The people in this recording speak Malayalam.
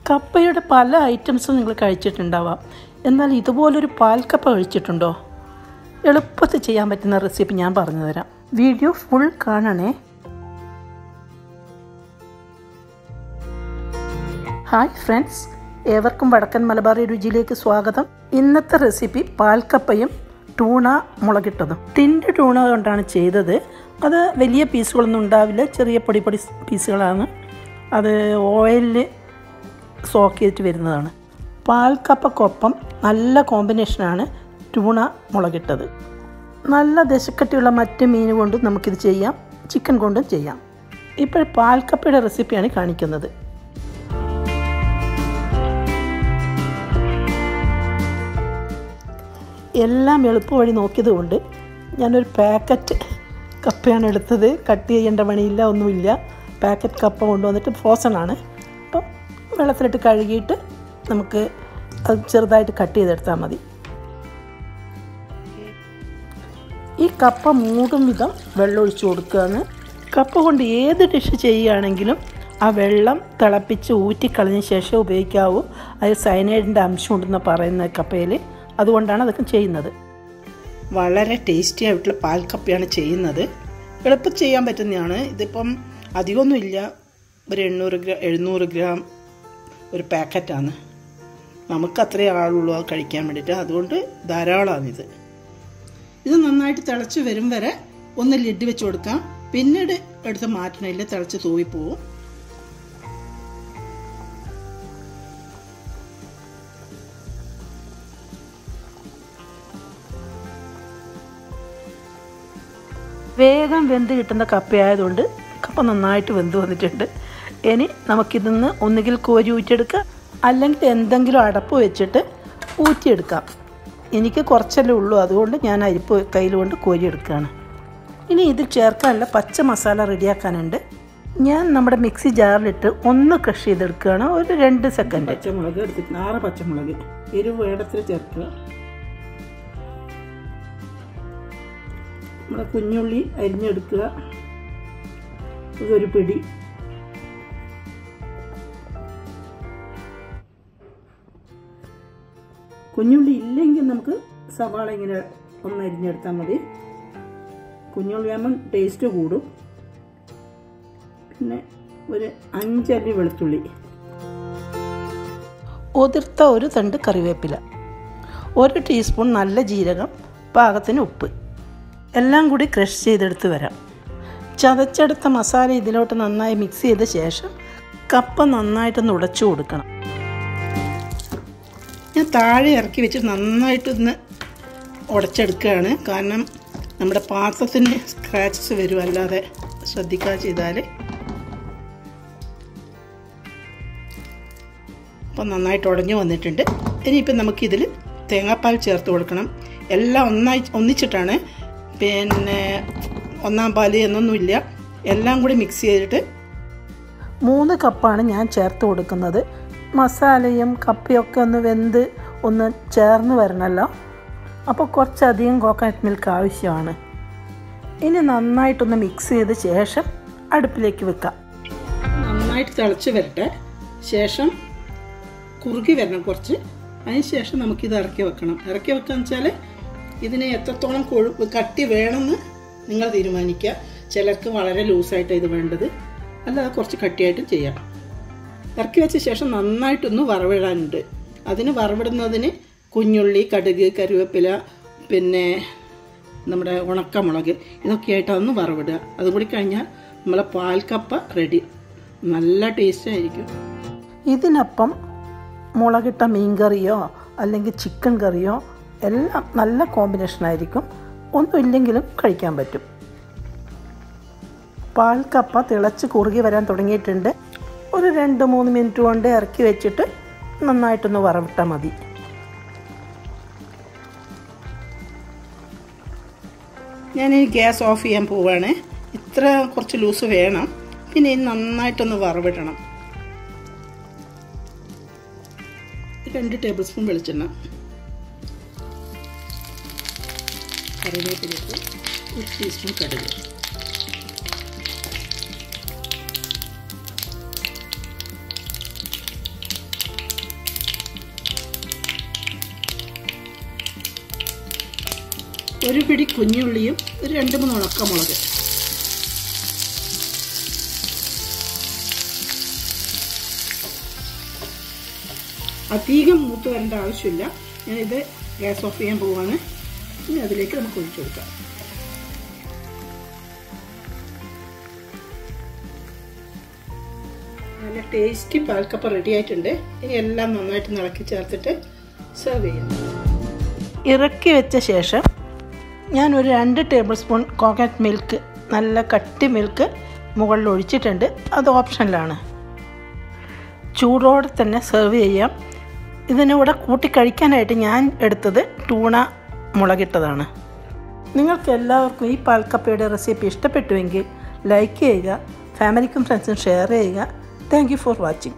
കപ്പയുടെ പല ഐറ്റംസും നിങ്ങൾ കഴിച്ചിട്ടുണ്ടാവാം. എന്നാൽ ഇതുപോലൊരു പാൽക്കപ്പ കഴിച്ചിട്ടുണ്ടോ? എളുപ്പത്തിൽ ചെയ്യാൻ പറ്റുന്ന റെസിപ്പി ഞാൻ പറഞ്ഞു തരാം. വീഡിയോ ഫുൾ കാണണേ. ഹായ് ഫ്രണ്ട്സ്, ഏവർക്കും വടക്കൻ മലബാറി രുചിയിലേക്ക് സ്വാഗതം. ഇന്നത്തെ റെസിപ്പി പാൽക്കപ്പയും ടൂണ മുളകിട്ടതും. ടിൻഡ് ടൂണ കൊണ്ടാണ് ചെയ്തത്. അത് വലിയ പീസുകളൊന്നും ഉണ്ടാവില്ല, ചെറിയ പൊടി പീസുകളാണ്. അത് ഓയിലിൽ സോക്ക് ചെയ്തിട്ട് വരുന്നതാണ്. പാൽക്കപ്പക്കൊപ്പം നല്ല കോമ്പിനേഷനാണ് ടൂണ മുളകിട്ടത്. നല്ല ദശക്കട്ടിയുള്ള മറ്റ് മീൻ കൊണ്ടും നമുക്കിത് ചെയ്യാം, ചിക്കൻ കൊണ്ടും ചെയ്യാം. ഇപ്പോൾ പാൽക്കപ്പയുടെ റെസിപ്പിയാണ് കാണിക്കുന്നത്. എല്ലാം എളുപ്പവഴി നോക്കിയത് കൊണ്ട് ഞാനൊരു പാക്കറ്റ് കപ്പയാണ് എടുത്തത്. കട്ട് ചെയ്യേണ്ട പണിയില്ല, ഒന്നുമില്ല. പാക്കറ്റ് കപ്പ കൊണ്ടുവന്നിട്ട് ഫ്രോസൺ ആണ്. അപ്പോൾ വെള്ളത്തിലിട്ട് കഴുകിയിട്ട് നമുക്ക് അത് ചെറുതായിട്ട് കട്ട് ചെയ്തെടുത്താൽ മതി. ഈ കപ്പ മൂടും വിധം വെള്ളം ഒഴിച്ച് കൊടുക്കുകയാണ്. കപ്പ കൊണ്ട് ഏത് ഡിഷ് ചെയ്യുകയാണെങ്കിലും ആ വെള്ളം തിളപ്പിച്ച് ഊറ്റിക്കളഞ്ഞ ശേഷം ഉപയോഗിക്കാവൂ. അത് സയനൈഡിൻ്റെ അംശം ഉണ്ടെന്ന് പറയുന്ന കപ്പയിൽ, അതുകൊണ്ടാണ് അതൊക്കെ ചെയ്യുന്നത്. വളരെ ടേസ്റ്റി ആയിട്ടുള്ള പാൽക്കപ്പയാണ് ചെയ്യുന്നത്. എളുപ്പം ചെയ്യാൻ പറ്റുന്നതാണ്. ഇതിപ്പം അധികമൊന്നുമില്ല, ഒരു 700 ഗ്രാം ഒരു പാക്കറ്റാണ്. നമുക്ക് അത്രയേ ആളുള്ളൂ അത് കഴിക്കാൻ വേണ്ടിയിട്ട്, അതുകൊണ്ട് ധാരാളമാണിത്. ഇത് നന്നായിട്ട് തിളച്ച് വരും വരെ ഒന്ന് ലിഡ് വെച്ച് കൊടുക്കാം. പിന്നീട് എടുത്ത് മാറ്റണില്ല, തിളച്ച് തൂവിപ്പോവും. വേഗം വെന്ത് കിട്ടുന്ന കപ്പയായതുകൊണ്ട് കപ്പ നന്നായിട്ട് വെന്ത് വന്നിട്ടുണ്ട്. ഇനി നമുക്കിതിന്ന് ഒന്നുകിൽ കോരി ഊറ്റിയെടുക്കാം, അല്ലെങ്കിൽ എന്തെങ്കിലും അടപ്പ് വെച്ചിട്ട് ഊറ്റിയെടുക്കാം. എനിക്ക് കുറച്ചല്ലേ ഉള്ളൂ, അതുകൊണ്ട് ഞാൻ അരിപ്പ് കയ്യിൽ കൊണ്ട് കോരിയെടുക്കുകയാണ്. ഇനി ഇത് ചേർക്കാനുള്ള പച്ച മസാല റെഡിയാക്കാനുണ്ട്. ഞാൻ നമ്മുടെ മിക്സി ജാറിലിട്ട് ഒന്ന് ക്രഷ് ചെയ്തെടുക്കുകയാണ്. ഒരു 2 സെക്കൻഡ്. പച്ചമുളക് എടുത്തിട്ട് 6 പച്ചമുളക് എരിവ് വേടത്തിൽ ചേർക്കുക. നമ്മുടെ കുഞ്ഞുള്ളി അരിഞ്ഞെടുക്കുക, ഒരു പിടി. കുഞ്ഞുള്ളി ഇല്ലെങ്കിൽ നമുക്ക് സവാള ഇങ്ങനെ ഒന്ന് അരിഞ്ഞെടുത്താൽ മതി. കുഞ്ഞുള്ളി ആകുമ്പം ടേസ്റ്റ് കൂടും. പിന്നെ ഒരു 5 അല്ലി വെളുത്തുള്ളി, ഉതിർത്ത ഒരു തണ്ട് കറിവേപ്പില, 1 ടീസ്പൂൺ നല്ല ജീരകം, പാകത്തിന് ഉപ്പ്, എല്ലാം കൂടി ക്രഷ് ചെയ്തെടുത്ത് വരാം. ചതച്ചെടുത്ത മസാല ഇതിലോട്ട് നന്നായി മിക്സ് ചെയ്ത ശേഷം കപ്പ നന്നായിട്ടൊന്ന് ഉടച്ചു കൊടുക്കണം. ഞാൻ താഴെ ഇറക്കി വെച്ച് നന്നായിട്ടൊന്ന് ഉടച്ചെടുക്കുകയാണ്. കാരണം നമ്മുടെ പാത്രത്തിന് സ്ക്രാച്ചസ് വരും, അല്ലാതെ ശ്രദ്ധിക്കാതെ ചെയ്താൽ. അപ്പം നന്നായിട്ട് ഉടഞ്ഞു വന്നിട്ടുണ്ട്. ഇനിയിപ്പം നമുക്കിതിൽ തേങ്ങാപ്പാൽ ചേർത്ത് കൊടുക്കണം. എല്ലാം ഒന്നിച്ചിട്ടാണ്, പിന്നെ 1-ാം പാല് എന്നൊന്നുമില്ല. എല്ലാം കൂടി മിക്സ് ചെയ്തിട്ട് 3 കപ്പാണ് ഞാൻ ചേർത്ത് കൊടുക്കുന്നത്. മസാലയും കപ്പയൊക്കെ ഒന്ന് വെന്ത് ഒന്ന് ചേർന്ന് വരണമല്ലോ, അപ്പോൾ കുറച്ചധികം കോക്കനട്ട് മിൽക്ക് ആവശ്യമാണ്. ഇനി നന്നായിട്ടൊന്ന് മിക്സ് ചെയ്ത ശേഷം അടുപ്പിലേക്ക് വെക്കാം. നന്നായിട്ട് തിളച്ച് വരട്ടെ, ശേഷം കുറുകി വരണം കുറച്ച്. അതിന് ശേഷം നമുക്കിത് ഇറക്കി വെക്കണം. ഇറക്കി വെക്കാന്ന് വെച്ചാൽ ഇതിന് എത്രത്തോളം കട്ടി വേണമെന്ന് നിങ്ങൾ തീരുമാനിക്കുക. ചിലർക്ക് വളരെ ലൂസായിട്ട് ഇത് വേണ്ടത്, അല്ലാതെ കുറച്ച് കട്ടിയായിട്ട് ചെയ്യാം. ഇറക്കി വെച്ച ശേഷം നന്നായിട്ടൊന്ന് വറവിടാനുണ്ട്. അതിന് വറവിടുന്നതിന് കുഞ്ഞുള്ളി, കടുക്, കറിവേപ്പില, പിന്നെ നമ്മുടെ ഉണക്കമുളക്, ഇതൊക്കെയായിട്ടൊന്ന് വറവിടുക. അതുകൂടി കഴിഞ്ഞാൽ നമ്മളെ പാൽക്കപ്പ റെഡി. നല്ല ടേസ്റ്റ് ആയിരിക്കും. ഇതിനൊപ്പം മുളകിട്ട മീൻ കറിയോ അല്ലെങ്കിൽ ചിക്കൻ കറിയോ എല്ലാം നല്ല കോമ്പിനേഷനായിരിക്കും. ഒന്നുമില്ലെങ്കിലും കഴിക്കാൻ പറ്റും. പാൽക്കപ്പ തിളച്ച് കുറുകി വരാൻ തുടങ്ങിയിട്ടുണ്ട്. ഒരു 2-3 മിനിറ്റ് കൊണ്ട് ഇറക്കി വെച്ചിട്ട് നന്നായിട്ടൊന്ന് വറവിട്ടാൽ മതി. ഞാനീ ഗ്യാസ് ഓഫ് ചെയ്യാൻ പോവുകയാണ്. ഇത്ര കുറച്ച് ലൂസ് വേണം. പിന്നെ ഇത് നന്നായിട്ടൊന്ന് വറവിടണം. 2 ടേബിൾ സ്പൂൺ വെളിച്ചെണ്ണ, കറിവേപ്പിലേക്ക് 1 ടീസ്പൂൺ കടുക്, ഒരു പിടി കുഞ്ഞുള്ളിയും ഒരു 2-3 ഉണക്കമുളക്. അധികം മൂത്ത് വരേണ്ട ആവശ്യമില്ല. ഞാനിത് ഗ്യാസ് ഓഫ് ചെയ്യാൻ പോവാണ്. ഇനി അതിലേക്ക് നമുക്ക് ഒഴിച്ചു കൊടുക്കാം. നല്ല ടേസ്റ്റി പാൽക്കപ്പ റെഡി ആയിട്ടുണ്ട്. ഇനി എല്ലാം നന്നായിട്ട് ഇളക്കി ചേർത്തിട്ട് സെർവ് ചെയ്യാം. ഇറക്കി വെച്ച ശേഷം ഞാൻ ഒരു 2 ടേബിൾ സ്പൂൺ കോക്കനട്ട് മിൽക്ക്, നല്ല കട്ടി മിൽക്ക് മുകളിൽ ഒഴിച്ചിട്ടുണ്ട്. അത് ഓപ്ഷനിലാണ്. ചൂടോടെ തന്നെ സെർവ് ചെയ്യാം. ഇതിനൂടെ കൂട്ടി കഴിക്കാനായിട്ട് ഞാൻ എടുത്തത് ടൂണ മുളകിട്ടതാണ്. നിങ്ങൾക്ക് എല്ലാവർക്കും ഈ പാൽക്കപ്പയുടെ റെസിപ്പി ഇഷ്ടപ്പെട്ടുവെങ്കിൽ ലൈക്ക് ചെയ്യുക, ഫാമിലിക്കും ഫ്രണ്ട്സിനും ഷെയർ ചെയ്യുക. Thank you for watching.